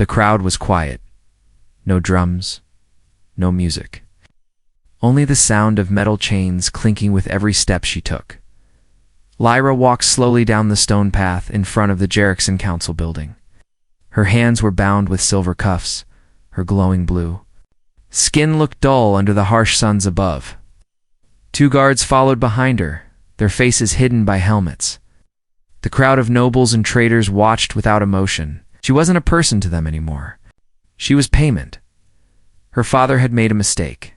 The crowd was quiet. No drums, no music. Only the sound of metal chains clinking with every step she took. Lyra walked slowly down the stone path in front of the Jerickson Council building. Her hands were bound with silver cuffs, her glowing blue skin looked dull under the harsh suns above. 2 guards followed behind her, their faces hidden by helmets. The crowd of nobles and traders watched without emotion. She wasn't a person to them anymore. She was payment. Her father had made a mistake.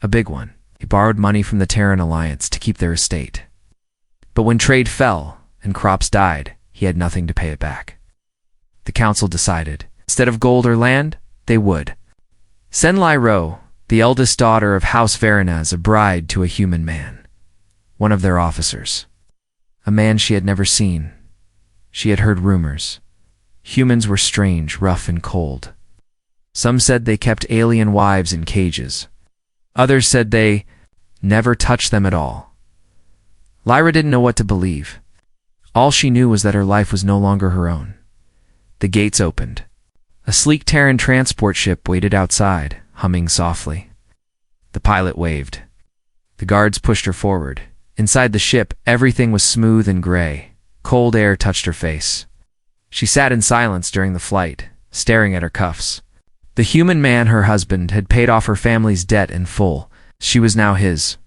A big one. He borrowed money from the Terran Alliance to keep their estate. But when trade fell and crops died, he had nothing to pay it back. The council decided, instead of gold or land, they would send Lyra, the eldest daughter of House Varina, as a bride to a human man, one of their officers. A man she had never seen. She had heard rumors. Humans were strange, rough, and cold. Some said they kept alien wives in cages. Others said they never touched them at all. Lyra didn't know what to believe. All she knew was that her life was no longer her own. The gates opened. A sleek Terran transport ship waited outside, humming softly. The pilot waved. The guards pushed her forward. Inside the ship, everything was smooth and gray. Cold air touched her face. She sat in silence during the flight, staring at her cuffs. The human man, her husband, had paid off her family's debt in full. She was now his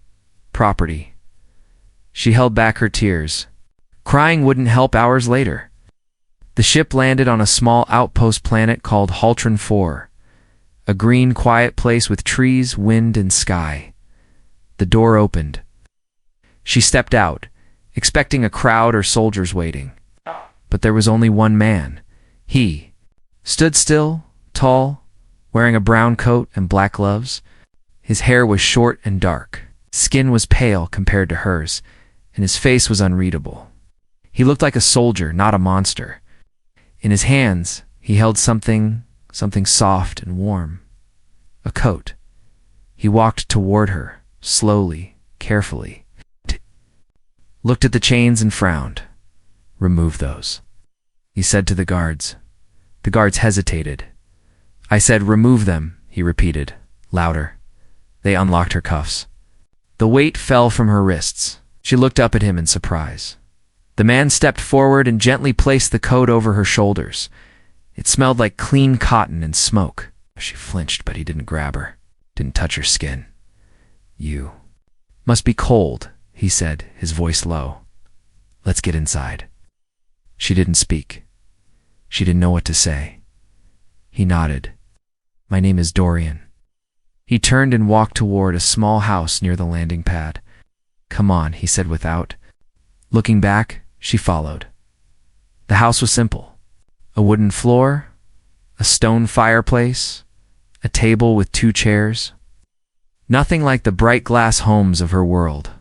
property. She held back her tears. Crying wouldn't help hours later. The ship landed on a small outpost planet called Halron 4, a green, quiet place with trees, wind, and sky. The door opened. She stepped out, expecting a crowd or soldiers waiting. But there was only one man. He stood still, tall, wearing a brown coat and black gloves. His hair was short and dark. Skin was pale compared to hers, and his face was unreadable. He looked like a soldier, not a monster. In his hands, he held something soft and warm. A coat. He walked toward her, slowly, carefully. Looked at the chains and frowned. "Remove those," he said to the guards. The guards hesitated. "I said remove them," he repeated, louder. They unlocked her cuffs. The weight fell from her wrists. She looked up at him in surprise. The man stepped forward and gently placed the coat over her shoulders. It smelled like clean cotton and smoke. She flinched, but he didn't grab her, didn't touch her skin. "You must be cold," he said, his voice low. "Let's get inside." She didn't speak. She didn't know what to say. He nodded. "My name is Dorian." He turned and walked toward a small house near the landing pad. "Come on," he said without. Looking back, she followed. The house was simple. A wooden floor, a stone fireplace, a table with 2 chairs. Nothing like the bright glass homes of her world.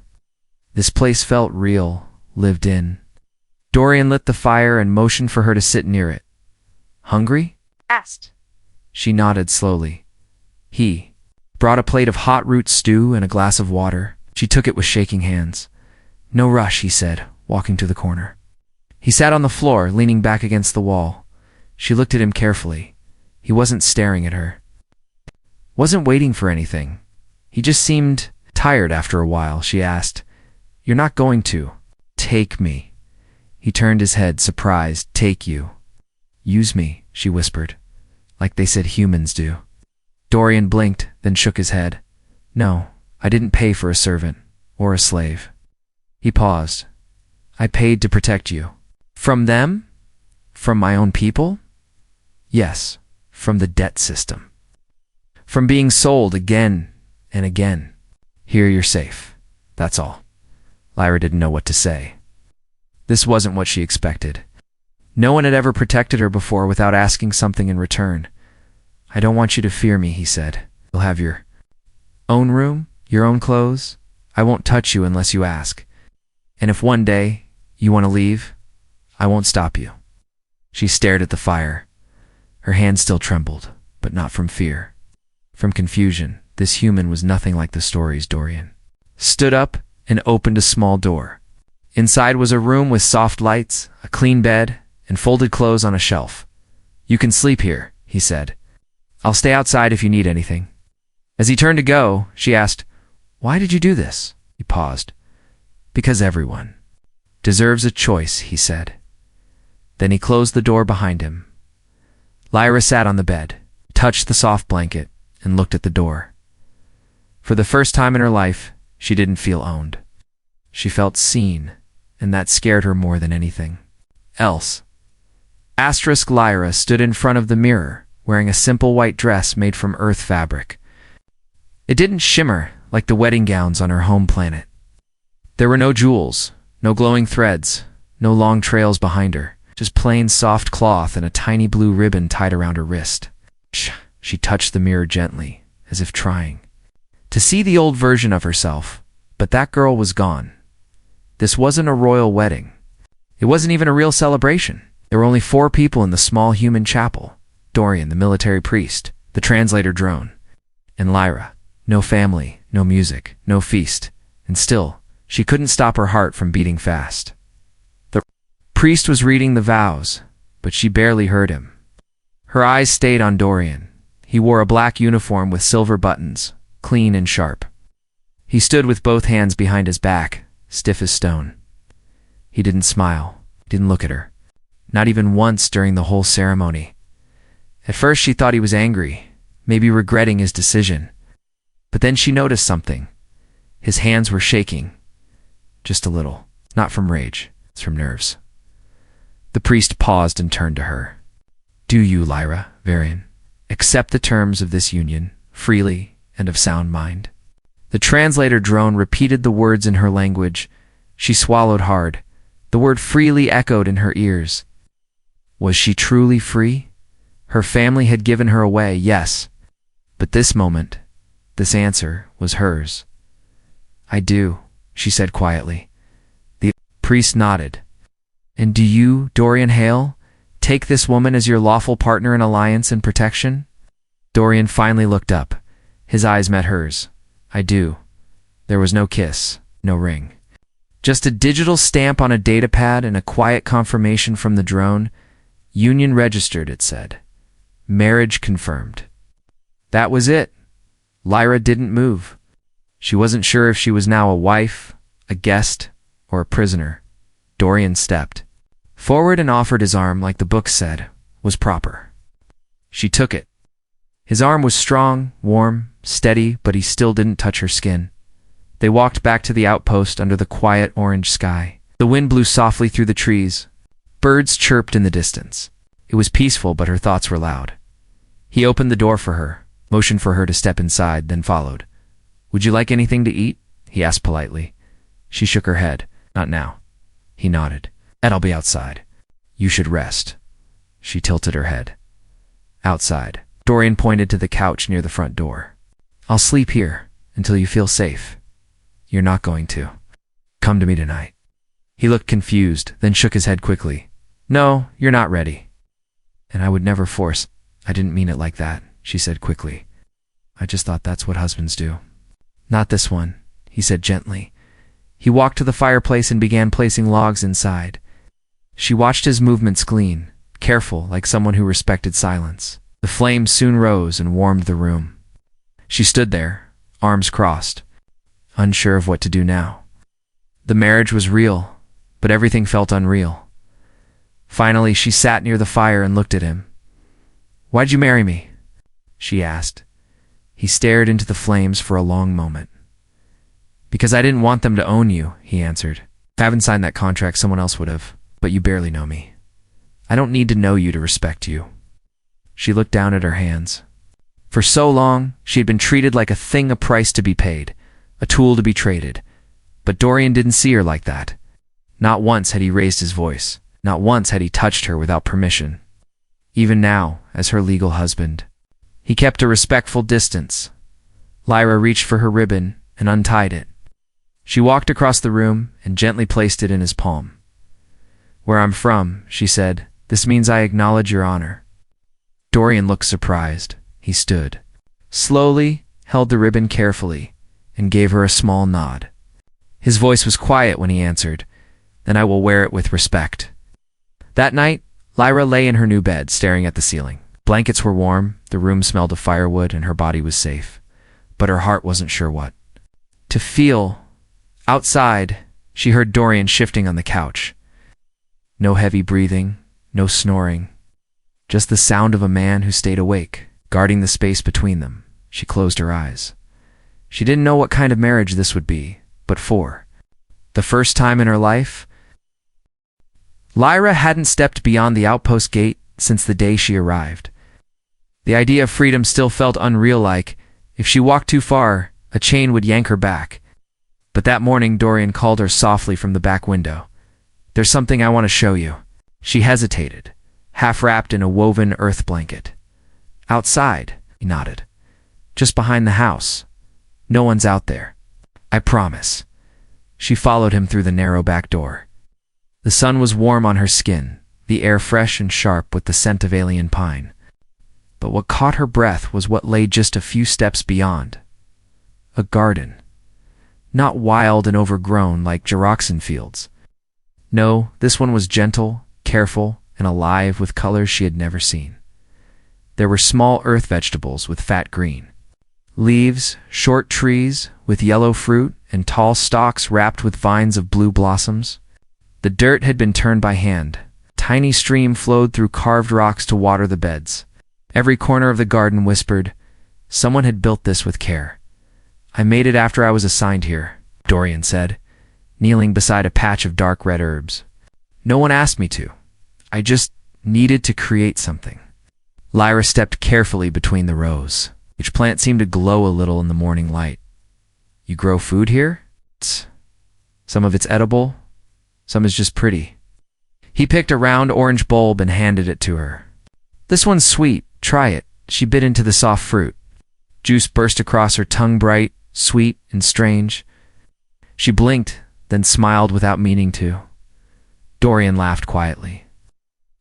This place felt real, lived in. Dorian lit the fire and motioned for her to sit near it. "Hungry?" Asked. She nodded slowly. He brought a plate of hot root stew and a glass of water. She took it with shaking hands. "No rush," he said, walking to the corner. He sat on the floor, leaning back against the wall. She looked at him carefully. He wasn't staring at her. Wasn't waiting for anything. He just seemed tired after a while. She asked, "You're not going to take me?" He turned his head, surprised. "Take you?" "Use me," she whispered, like they said humans do. Dorian blinked, then shook his head. "No, I didn't pay for a servant or a slave." He paused. "I paid to protect you." "From them? From my own people?" "Yes, from the debt system. From being sold again and again. Here you're safe. That's all." Lyra didn't know what to say. This wasn't what she expected. No one had ever protected her before without asking something in return. "I don't want you to fear me," he said. "You'll have your own room, your own clothes. I won't touch you unless you ask. And if one day you want to leave, I won't stop you." She stared at the fire. Her hand still trembled, but not from fear. From confusion. This human was nothing like the stories Dorian stood up and opened a small door. Inside was a room with soft lights, a clean bed, and folded clothes on a shelf. "You can sleep here," he said. "I'll stay outside if you need anything." As he turned to go, she asked, "Why did you do this?" He paused. "Because everyone deserves a choice," he said. Then he closed the door behind him. Lyra sat on the bed, touched the soft blanket, and looked at the door. For the first time in her life, she didn't feel owned. She felt seen, and that scared her more than anything else. Lyra stood in front of the mirror, wearing a simple white dress made from earth fabric. It didn't shimmer like the wedding gowns on her home planet. There were no jewels, no glowing threads, no long trails behind her, just plain soft cloth and a tiny blue ribbon tied around her wrist. She touched the mirror gently, as if trying to see the old version of herself, but that girl was gone. This wasn't a royal wedding. It wasn't even a real celebration. There were only 4 people in the small human chapel: Dorian, the military priest, the translator drone, and Lyra. No family, no music, no feast, and still, she couldn't stop her heart from beating fast. The priest was reading the vows, but she barely heard him. Her eyes stayed on Dorian. He wore a black uniform with silver buttons, clean and sharp. He stood with both hands behind his back, stiff as stone. He didn't smile, didn't look at her, not even once during the whole ceremony. At first she thought he was angry, maybe regretting his decision. But then she noticed something. His hands were shaking. Just a little. Not from rage, it's from nerves. The priest paused and turned to her. "Do you, Lyra, Varian, accept the terms of this union, freely and of sound mind?" The translator drone repeated the words in her language. She swallowed hard. The word freely echoed in her ears. Was she truly free? Her family had given her away, yes. But this moment, this answer was hers. "I do," she said quietly. The priest nodded. "And do you, Dorian Hale, take this woman as your lawful partner in alliance and protection?" Dorian finally looked up. His eyes met hers. "I do." There was no kiss, no ring. Just a digital stamp on a datapad and a quiet confirmation from the drone. "Union registered," it said. "Marriage confirmed." That was it. Lyra didn't move. She wasn't sure if she was now a wife, a guest, or a prisoner. Dorian stepped forward and offered his arm like the book said was proper. She took it. His arm was strong, warm, steady, but he still didn't touch her skin. They walked back to the outpost under the quiet orange sky. The wind blew softly through the trees. Birds chirped in the distance. It was peaceful, but her thoughts were loud. He opened the door for her, motioned for her to step inside, then followed. "Would you like anything to eat?" he asked politely. She shook her head. "Not now." He nodded. "I'll be outside." "You should rest." She tilted her head. "Outside." Dorian pointed to the couch near the front door. "I'll sleep here until you feel safe." "You're not going to. Come to me tonight." He looked confused, then shook his head quickly. "No, you're not ready." "And I would never force." "I didn't mean it like that," she said quickly. "I just thought that's what husbands do." "Not this one," he said gently. He walked to the fireplace and began placing logs inside. She watched his movements glean, careful like someone who respected silence. The flames soon rose and warmed the room. She stood there, arms crossed, unsure of what to do now. The marriage was real, but everything felt unreal. Finally, she sat near the fire and looked at him. "Why'd you marry me?" she asked. He stared into the flames for a long moment. "Because I didn't want them to own you," he answered. "If I haven't signed that contract, someone else would have, but you barely know me. I don't need to know you to respect you." She looked down at her hands. For so long, she had been treated like a thing, a price to be paid, a tool to be traded. But Dorian didn't see her like that. Not once had he raised his voice. Not once had he touched her without permission. Even now, as her legal husband, he kept a respectful distance. Lyra reached for her ribbon and untied it. She walked across the room and gently placed it in his palm. "Where I'm from," she said, "this means I acknowledge your honor." Dorian looked surprised. He stood, slowly held the ribbon carefully, and gave her a small nod. His voice was quiet when he answered, "Then I will wear it with respect." That night, Lyra lay in her new bed, staring at the ceiling. Blankets were warm, the room smelled of firewood, and her body was safe. But her heart wasn't sure what to feel. Outside, she heard Dorian shifting on the couch. No heavy breathing, no snoring. Just the sound of a man who stayed awake, guarding the space between them. She closed her eyes. She didn't know what kind of marriage this would be, but for the first time in her life, Lyra hadn't stepped beyond the outpost gate since the day she arrived. The idea of freedom still felt unreal, like if she walked too far, a chain would yank her back. But that morning, Dorian called her softly from the back window. "There's something I want to show you." She hesitated, half wrapped in a woven earth blanket. "Outside," he nodded. "Just behind the house. No one's out there. I promise." She followed him through the narrow back door. The sun was warm on her skin, the air fresh and sharp with the scent of alien pine. But what caught her breath was what lay just a few steps beyond. A garden. Not wild and overgrown like Jaroxan fields. No, this one was gentle, careful, and alive with colors she had never seen. There were small earth vegetables with fat green leaves, short trees with yellow fruit, and tall stalks wrapped with vines of blue blossoms. The dirt had been turned by hand. A tiny stream flowed through carved rocks to water the beds. Every corner of the garden whispered, "Someone had built this with care." "I made it after I was assigned here," Dorian said, kneeling beside a patch of dark red herbs. "No one asked me to. I just needed to create something." Lyra stepped carefully between the rows. Each plant seemed to glow a little in the morning light. "You grow food here?" "Some of it's edible, some is just pretty." He picked a round orange bulb and handed it to her. "This one's sweet, try it." She bit into the soft fruit. Juice burst across her tongue, bright, sweet, and strange. She blinked, then smiled without meaning to. Dorian laughed quietly.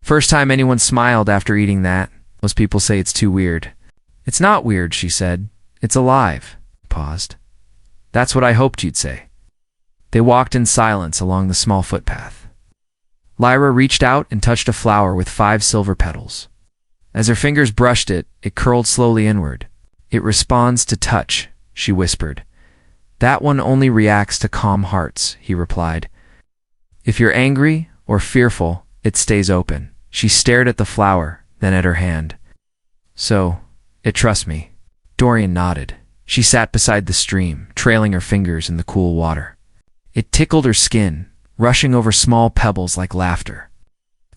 "First time anyone smiled after eating that. Most people say it's too weird." "It's not weird," she said. "It's alive." He paused. "That's what I hoped you'd say." They walked in silence along the small footpath. Lyra reached out and touched a flower with 5 silver petals. As her fingers brushed it, it curled slowly inward. "It responds to touch," she whispered. "That one only reacts to calm hearts," he replied. "If you're angry or fearful, it stays open." She stared at the flower, then at her hand. "So, it trusts me." Dorian nodded. She sat beside the stream, trailing her fingers in the cool water. It tickled her skin, rushing over small pebbles like laughter.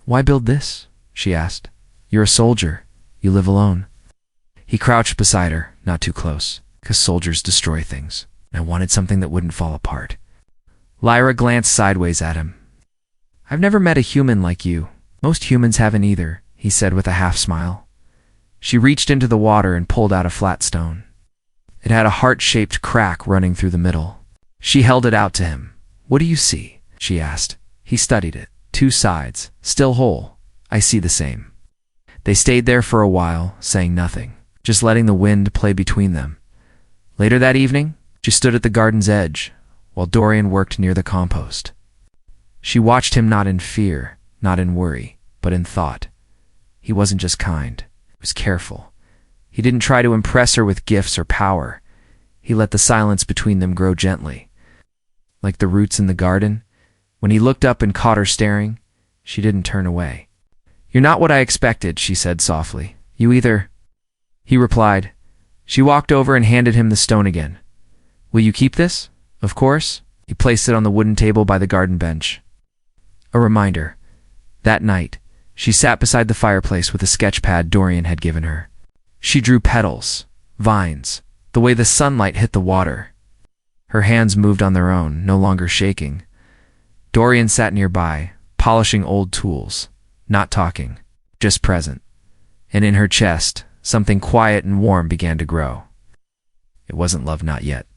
"Why build this?" she asked. "You're a soldier. You live alone." He crouched beside her, not too close, because soldiers destroy things. I wanted something that wouldn't fall apart. Lyra glanced sideways at him. "I've never met a human like you. Most humans haven't either," he said with a half smile. She reached into the water and pulled out a flat stone. It had a heart-shaped crack running through the middle. She held it out to him. "What do you see?" she asked. He studied it. 2 sides, still whole. "I see the same." They stayed there for a while, saying nothing, just letting the wind play between them. Later that evening, she stood at the garden's edge, while Dorian worked near the compost. She watched him, not in fear, not in worry, but in thought. He wasn't just kind. He was careful. He didn't try to impress her with gifts or power. He let the silence between them grow gently. Like the roots in the garden, when he looked up and caught her staring, she didn't turn away. "You're not what I expected," she said softly. "You either..." He replied. She walked over and handed him the stone again. "Will you keep this?" "Of course." He placed it on the wooden table by the garden bench. A reminder. That night, she sat beside the fireplace with a sketch pad Dorian had given her. She drew petals, vines, the way the sunlight hit the water. Her hands moved on their own, no longer shaking. Dorian sat nearby, polishing old tools, not talking, just present. And in her chest, something quiet and warm began to grow. It wasn't love, not yet.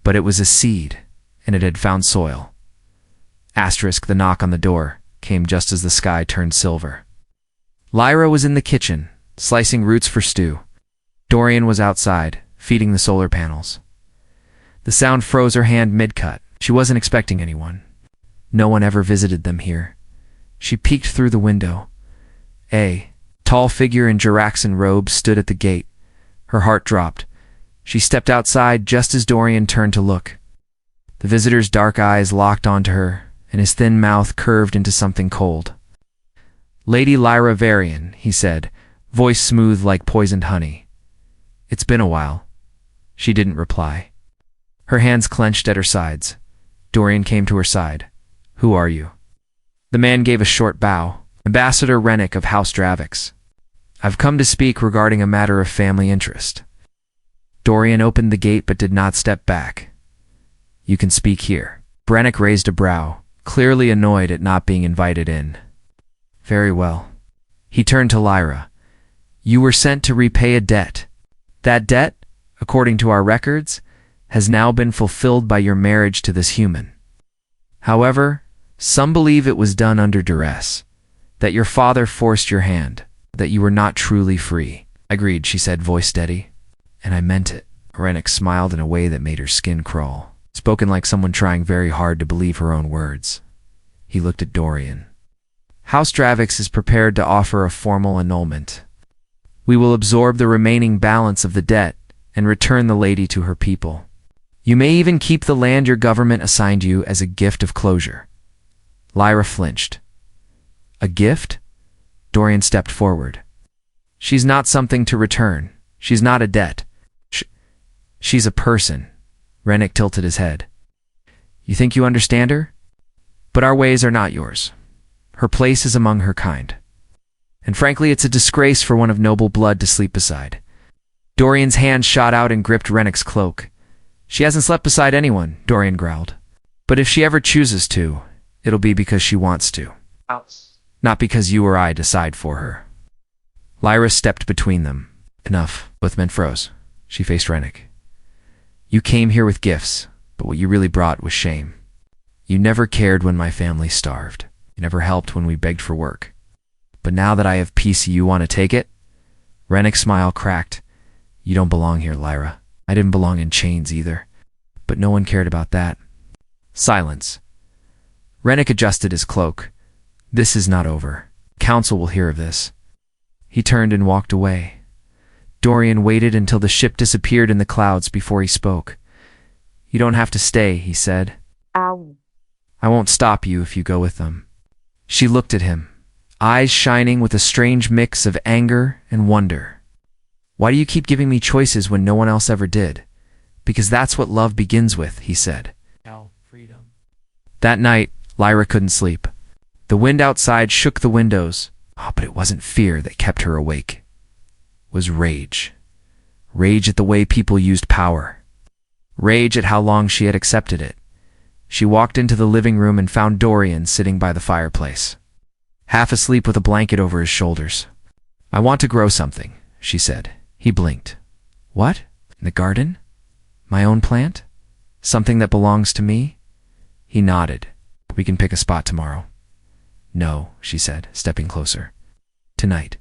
But it was a seed, and it had found soil. Asterisk, the knock on the door came just as the sky turned silver. Lyra was in the kitchen, slicing roots for stew. Dorian was outside, feeding the solar panels. The sound froze her hand mid-cut. She wasn't expecting anyone. No one ever visited them here. She peeked through the window. A tall figure in Jaraxan robes stood at the gate. Her heart dropped. She stepped outside just as Dorian turned to look. The visitor's dark eyes locked onto her, and his thin mouth curved into something cold. "Lady Lyra Varian," he said, voice smooth like poisoned honey. "It's been a while." She didn't reply. Her hands clenched at her sides. Dorian came to her side. "Who are you?" The man gave a short bow. "Ambassador Rennick of House Dravix. I've come to speak regarding a matter of family interest." Dorian opened the gate but did not step back. "You can speak here." Rennick raised a brow, clearly annoyed at not being invited in. "Very well." He turned to Lyra. "You were sent to repay a debt. That debt, according to our records, has now been fulfilled by your marriage to this human. However, some believe it was done under duress, that your father forced your hand, that you were not truly free." "Agreed," she said, voice steady. "And I meant it." Rennick smiled in a way that made her skin crawl, spoken like someone trying very hard to believe her own words. He looked at Dorian. "House Dravix is prepared to offer a formal annulment. We will absorb the remaining balance of the debt and return the lady to her people. You may even keep the land your government assigned you as a gift of closure." Lyra flinched. "A gift?" Dorian stepped forward. "She's not something to return. She's not a debt. She's a person." Rennick tilted his head. "You think you understand her? But our ways are not yours. Her place is among her kind. And frankly, it's a disgrace for one of noble blood to sleep beside." Dorian's hand shot out and gripped Rennick's cloak. "She hasn't slept beside anyone," Dorian growled. "But if she ever chooses to, it'll be because she wants to. Not because you or I decide for her." Lyra stepped between them. "Enough." Both men froze. She faced Rennick. "You came here with gifts, but what you really brought was shame. You never cared when my family starved. You never helped when we begged for work. But now that I have peace, you want to take it?" Rennick's smile cracked. "You don't belong here, Lyra. I didn't belong in chains either. But no one cared about that." Silence. Rennick adjusted his cloak. "This is not over. Council will hear of this." He turned and walked away. Dorian waited until the ship disappeared in the clouds before he spoke. "You don't have to stay," he said. Ow. "I won't stop you if you go with them." She looked at him, eyes shining with a strange mix of anger and wonder. "Why do you keep giving me choices when no one else ever did?" "Because that's what love begins with," he said. Freedom. That night, Lyra couldn't sleep. The wind outside shook the windows. But it wasn't fear that kept her awake. It was rage. Rage at the way people used power. Rage at how long she had accepted it. She walked into the living room and found Dorian sitting by the fireplace, half asleep with a blanket over his shoulders. "I want to grow something," she said. He blinked. "What? In the garden? My own plant? Something that belongs to me?" He nodded. "We can pick a spot tomorrow." "No," she said, stepping closer. "Tonight."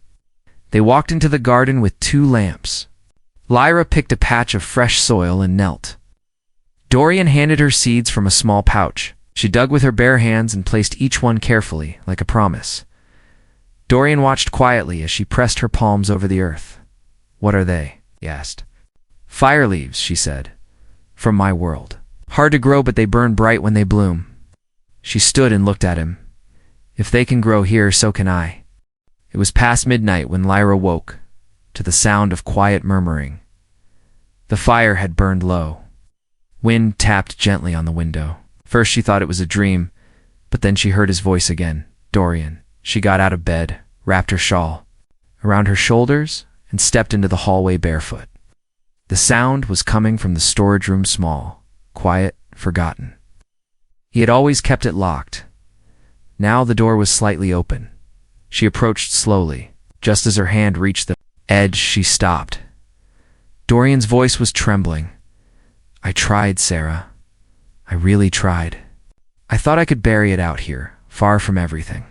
They walked into the garden with 2 lamps. Lyra picked a patch of fresh soil and knelt. Dorian handed her seeds from a small pouch. She dug with her bare hands and placed each one carefully, like a promise. Dorian watched quietly as she pressed her palms over the earth. "What are they?" he asked. "Fire leaves," she said. "From my world. Hard to grow, but they burn bright when they bloom." She stood and looked at him. "If they can grow here, so can I." It was past midnight when Lyra woke, to the sound of quiet murmuring. The fire had burned low. Wind tapped gently on the window. First she thought it was a dream, but then she heard his voice again. "Dorian." She got out of bed, wrapped her shawl around her shoulders, and stepped into the hallway barefoot. The sound was coming from the storage room, small, quiet, forgotten. He had always kept it locked. Now the door was slightly open. She approached slowly. Just as her hand reached the edge, she stopped. Dorian's voice was trembling. "I tried, Sarah. I really tried. I thought I could bury it out here, far from everything.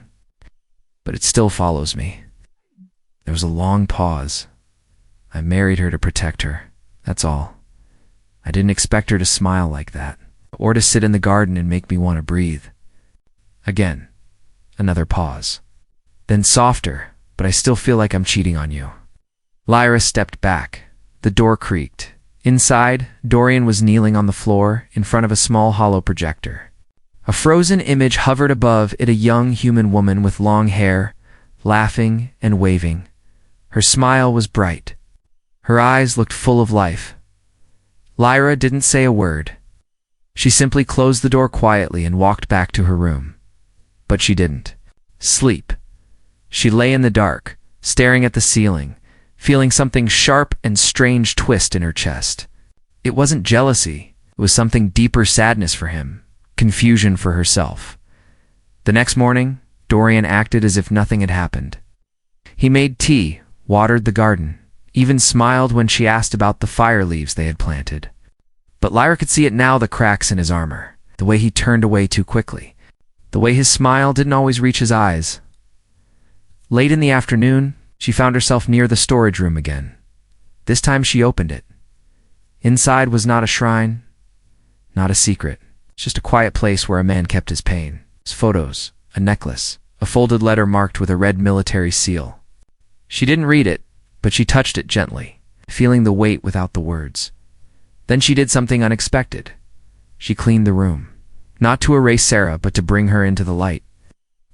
But it still follows me." There was a long pause. "I married her to protect her. That's all. I didn't expect her to smile like that, or to sit in the garden and make me want to breathe." Again, another pause. Then softer, but I still feel like I'm cheating on you." Lyra stepped back. The door creaked. Inside, Dorian was kneeling on the floor in front of a small hollow projector. A frozen image hovered above it, a young human woman with long hair, laughing and waving. Her smile was bright. Her eyes looked full of life. Lyra didn't say a word. She simply closed the door quietly and walked back to her room. But she didn't sleep. She lay in the dark, staring at the ceiling, feeling something sharp and strange twist in her chest. It wasn't jealousy. It was something deeper: sadness for him, confusion for herself. The next morning, Dorian acted as if nothing had happened. He made tea, watered the garden, even smiled when she asked about the fire leaves they had planted. But Lyra could see it now, the cracks in his armor, the way he turned away too quickly, the way his smile didn't always reach his eyes. Late in the afternoon, she found herself near the storage room again. This time she opened it. Inside was not a shrine, not a secret, just a quiet place where a man kept his pain, his photos, a necklace, a folded letter marked with a red military seal. She didn't read it, but she touched it gently, feeling the weight without the words. Then she did something unexpected. She cleaned the room, not to erase Sarah, but to bring her into the light.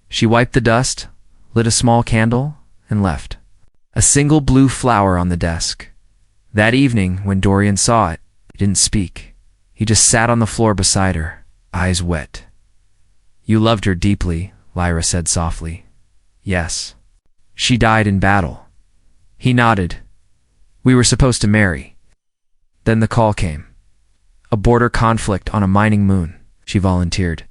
She wiped the dust, lit a small candle, and left. A single blue flower on the desk. That evening, when Dorian saw it, he didn't speak. He just sat on the floor beside her, eyes wet. "You loved her deeply," Lyra said softly. "Yes. She died in battle." He nodded. "We were supposed to marry." Then the call came. A border conflict on a mining moon. She volunteered.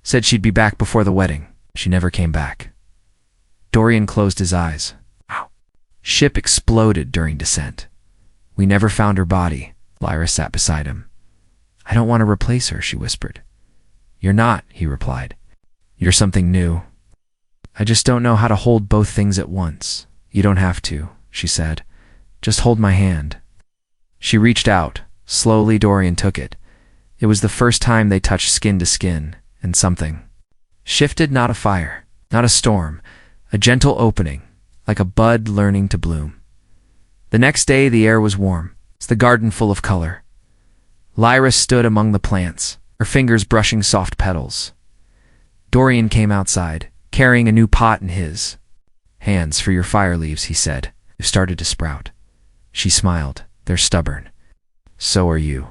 Said she'd be back before the wedding. She never came back. Dorian closed his eyes. Wow. Ship exploded during descent. "We never found her body." Lyra sat beside him. "I don't want to replace her," she whispered. "You're not," he replied. "You're something new. I just don't know how to hold both things at once." "You don't have to," she said. "Just hold my hand." She reached out. Slowly, Dorian took it. It was the first time they touched skin to skin, and something shifted. Not a fire, not a storm, a gentle opening, like a bud learning to bloom. The next day, the air was warm, the garden full of color. Lyra stood among the plants, her fingers brushing soft petals. Dorian came outside, carrying a new pot in his hands. "For your fire leaves," he said. "They've started to sprout." She smiled. "They're stubborn." "So are you."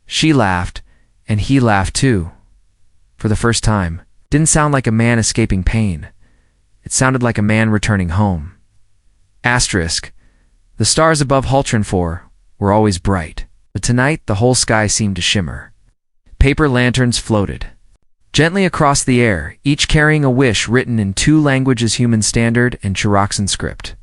She laughed, and he laughed too. For the first time, didn't sound like a man escaping pain. It sounded like a man returning home. Asterisk. The stars above Halron 4 were always bright, but tonight the whole sky seemed to shimmer. Paper lanterns floated gently across the air, each carrying a wish written in two languages: Human Standard and Chiraxan script.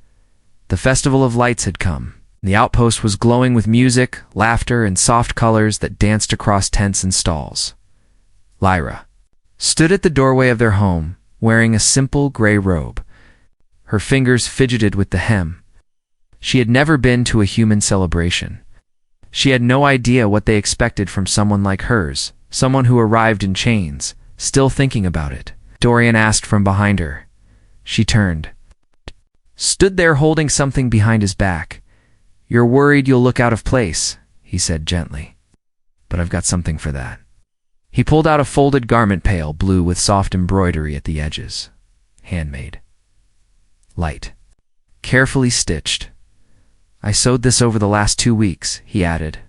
The Festival of Lights had come. The outpost was glowing with music, laughter, and soft colors that danced across tents and stalls. Lyra stood at the doorway of their home, wearing a simple gray robe. Her fingers fidgeted with the hem. She had never been to a human celebration. She had no idea what they expected from someone like hers, someone who arrived in chains, still thinking about it. Dorian asked from behind her. She turned. Stood there holding something behind his back. "You're worried you'll look out of place," he said gently. "But I've got something for that." He pulled out a folded garment, pale blue with soft embroidery at the edges. Handmade. Light. Carefully stitched. "I sewed this over the last 2 weeks," he added.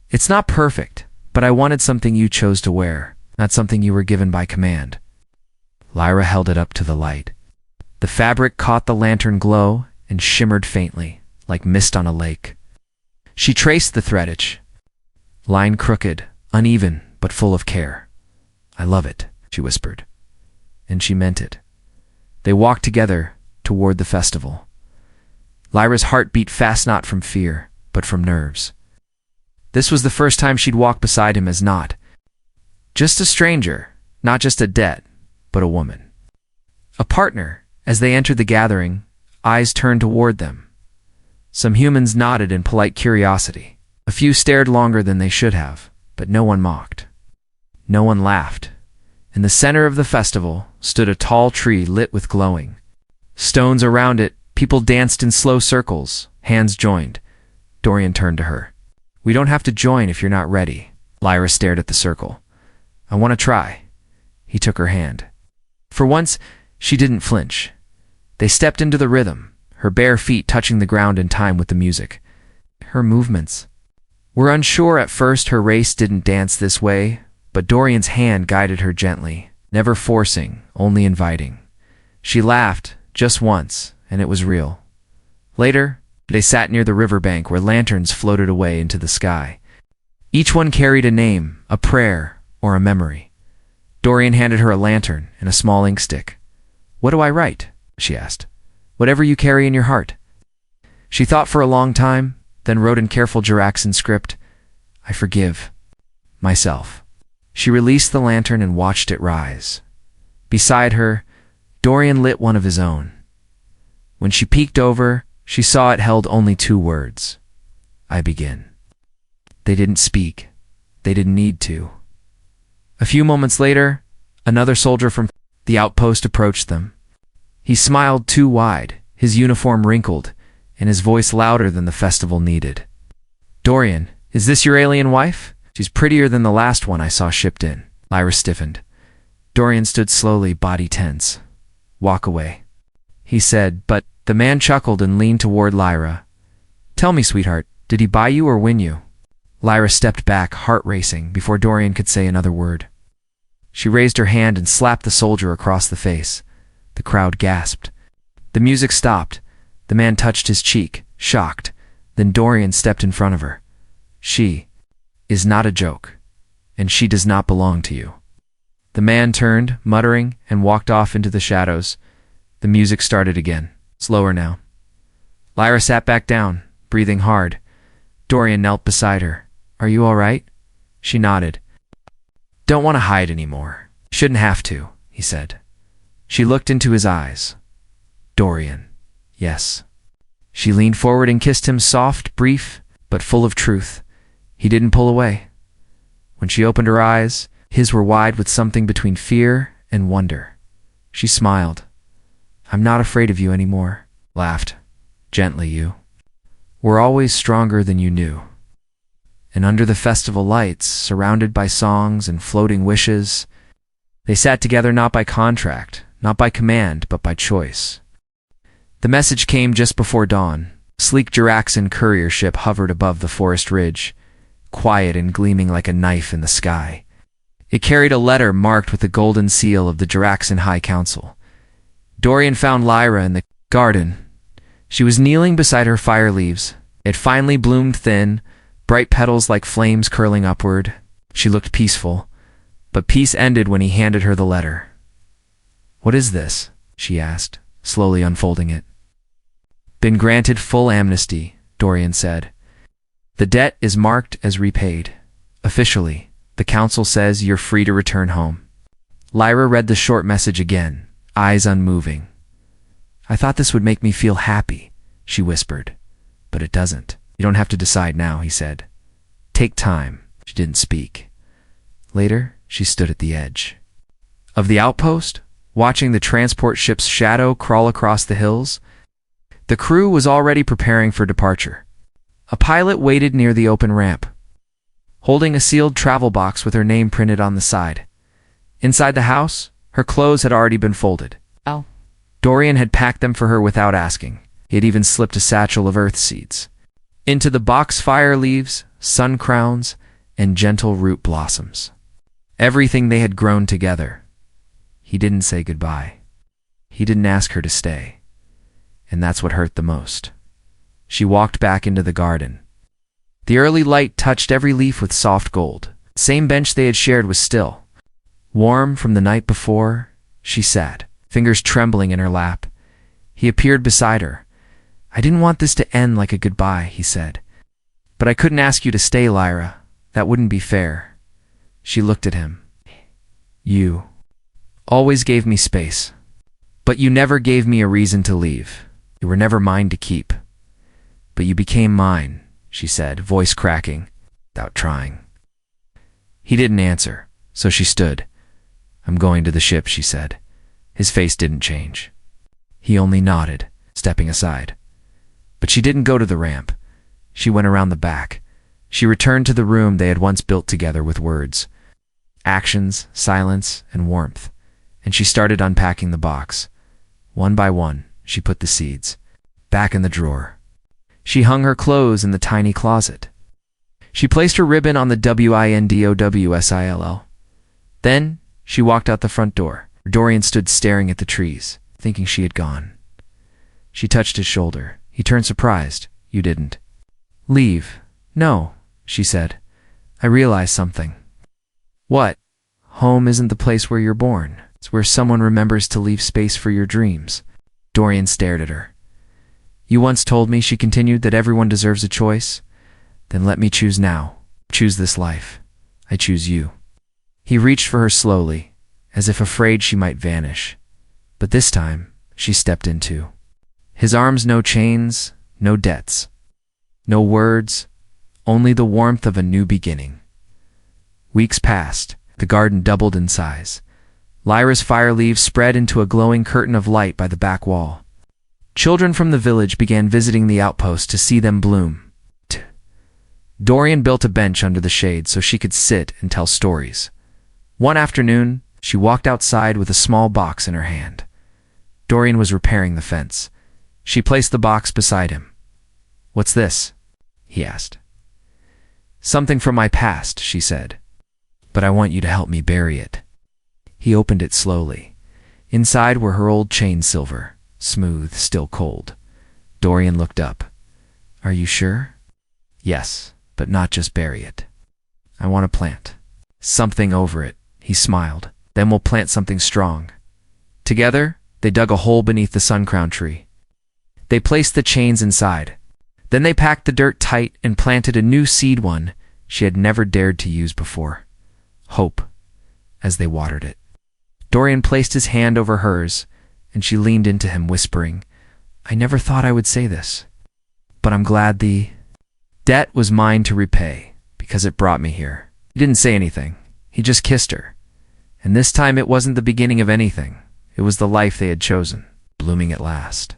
"It's not perfect, but I wanted something you chose to wear, not something you were given by command." Lyra held it up to the light. The fabric caught the lantern glow and shimmered faintly, like mist on a lake. She traced the threadage. Line crooked, uneven, but full of care. "I love it," she whispered. And she meant it. They walked together toward the festival. Lyra's heart beat fast, not from fear, but from nerves. This was the first time she'd walked beside him as not just a stranger, not just a debt, but a woman. A partner. As they entered the gathering, eyes turned toward them. Some humans nodded in polite curiosity. A few stared longer than they should have, but no one mocked. No one laughed. In the center of the festival stood a tall tree lit with glowing stones around it, People danced in slow circles, hands joined. Dorian turned to her. "We don't have to join if you're not ready." Lyra stared at the circle. "I want to try." He took her hand. For once, she didn't flinch. They stepped into the rhythm, her bare feet touching the ground in time with the music. Her movements were unsure at first. Her race didn't dance this way, but Dorian's hand guided her gently, never forcing, only inviting. She laughed, just once, and it was real. Later, they sat near the riverbank where lanterns floated away into the sky. Each one carried a name, a prayer, or a memory. Dorian handed her a lantern and a small ink stick. "What do I write?" she asked. "Whatever you carry in your heart." She thought for a long time, then wrote in careful Jaraxan script, "I forgive myself." She released the lantern and watched it rise. Beside her, Dorian lit one of his own. When she peeked over, she saw it held only 2 words. "I begin." They didn't speak. They didn't need to. A few moments later, another soldier from the outpost approached them. He smiled too wide, his uniform wrinkled, and his voice louder than the festival needed. "Dorian, is this your alien wife? She's prettier than the last one I saw shipped in." Lyra stiffened. Dorian stood slowly, body tense. "Walk away," he said, but the man chuckled and leaned toward Lyra. "Tell me, sweetheart, did he buy you or win you?" Lyra stepped back, heart racing, before Dorian could say another word. She raised her hand and slapped the soldier across the face. The crowd gasped. The music stopped. The man touched his cheek, shocked. Then Dorian stepped in front of her. "She is not a joke, and she does not belong to you." The man turned, muttering, and walked off into the shadows. The music started again, slower now. Lyra sat back down, breathing hard. Dorian knelt beside her. "Are you all right?" She nodded. "Don't want to hide anymore." "Shouldn't have to," he said. She looked into his eyes. "Dorian, yes." She leaned forward and kissed him, soft, brief, but full of truth. He didn't pull away. When she opened her eyes, his were wide with something between fear and wonder. She smiled. "I'm not afraid of you anymore," laughed. "Gently, you were always stronger than you knew." And under the festival lights, surrounded by songs and floating wishes, they sat together not by contract, not by command, but by choice. The message came just before dawn. A sleek Jaraxan courier ship hovered above the forest ridge, quiet and gleaming like a knife in the sky. It carried a letter marked with the golden seal of the Jaraxan High Council. Dorian found Lyra in the garden. She was kneeling beside her fire leaves. It finally bloomed thin, bright petals like flames curling upward. She looked peaceful, but peace ended when he handed her the letter. "What is this?" she asked, slowly unfolding it. "Been granted full amnesty," Dorian said. "The debt is marked as repaid. Officially, the council says you're free to return home." Lyra read the short message again, eyes unmoving. "I thought this would make me feel happy," she whispered. "But it doesn't. You don't have to decide now," he said. "Take time." She didn't speak. Later, she stood at the edge of the outpost, watching the transport ship's shadow crawl across the hills. The crew was already preparing for departure. A pilot waited near the open ramp, holding a sealed travel box with her name printed on the side. Inside the house, her clothes had already been folded. Oh. Dorian had packed them for her without asking. He had even slipped a satchel of earth seeds. Into the box, fire leaves, sun crowns, and gentle root blossoms. Everything they had grown together. He didn't say goodbye. He didn't ask her to stay. And that's what hurt the most. She walked back into the garden. The early light touched every leaf with soft gold. The same bench they had shared was still. Warm from the night before, she sat, fingers trembling in her lap. He appeared beside her. "I didn't want this to end like a goodbye," he said. "But I couldn't ask you to stay, Lyra. That wouldn't be fair." She looked at him. "You always gave me space. But you never gave me a reason to leave. You were never mine to keep. But you became mine," she said, voice cracking, without trying. He didn't answer, so she stood. "I'm going to the ship," she said. His face didn't change. He only nodded. stepping aside. But she didn't go to the ramp. She went around the back. She returned to the room they had once built together with words, actions, silence, and warmth, and she started unpacking the box. One by one, she put the seeds back in the drawer. She hung her clothes in the tiny closet. She placed her ribbon on the windowsill. Then she walked out the front door. Dorian stood staring at the trees, thinking she had gone. She touched his shoulder. He turned surprised. You didn't leave? No, she said. I realized something. What? Home isn't the place where you're born. It's where someone remembers to leave space for your dreams. Dorian stared at her. You once told me, she continued, that everyone deserves a choice. Then let me choose now. Choose this life. I choose you. He reached for her slowly, as if afraid she might vanish. But this time, she stepped in too. His arms, no chains, no debts, no words, only the warmth of a new beginning. Weeks passed. The garden doubled in size. Lyra's fire leaves spread into a glowing curtain of light by the back wall. Children from the village began visiting the outpost to see them bloom. Dorian built a bench under the shade so she could sit and tell stories. One afternoon, she walked outside with a small box in her hand. Dorian was repairing the fence. She placed the box beside him. What's this? He asked. Something from my past, she said. But I want you to help me bury it. He opened it slowly. Inside were her old chain silver, smooth, still cold. Dorian looked up. Are you sure? Yes, but not just bury it. I want to plant something over it. He smiled. Then we'll plant something strong. Together, they dug a hole beneath the sun-crowned tree. They placed the chains inside. Then they packed the dirt tight and planted a new seed, one she had never dared to use before. Hope, as they watered it. Dorian placed his hand over hers, and she leaned into him, whispering, I never thought I would say this, but I'm glad the debt was mine to repay, because it brought me here. He didn't say anything. He just kissed her. And this time it wasn't the beginning of anything. It was the life they had chosen, blooming at last.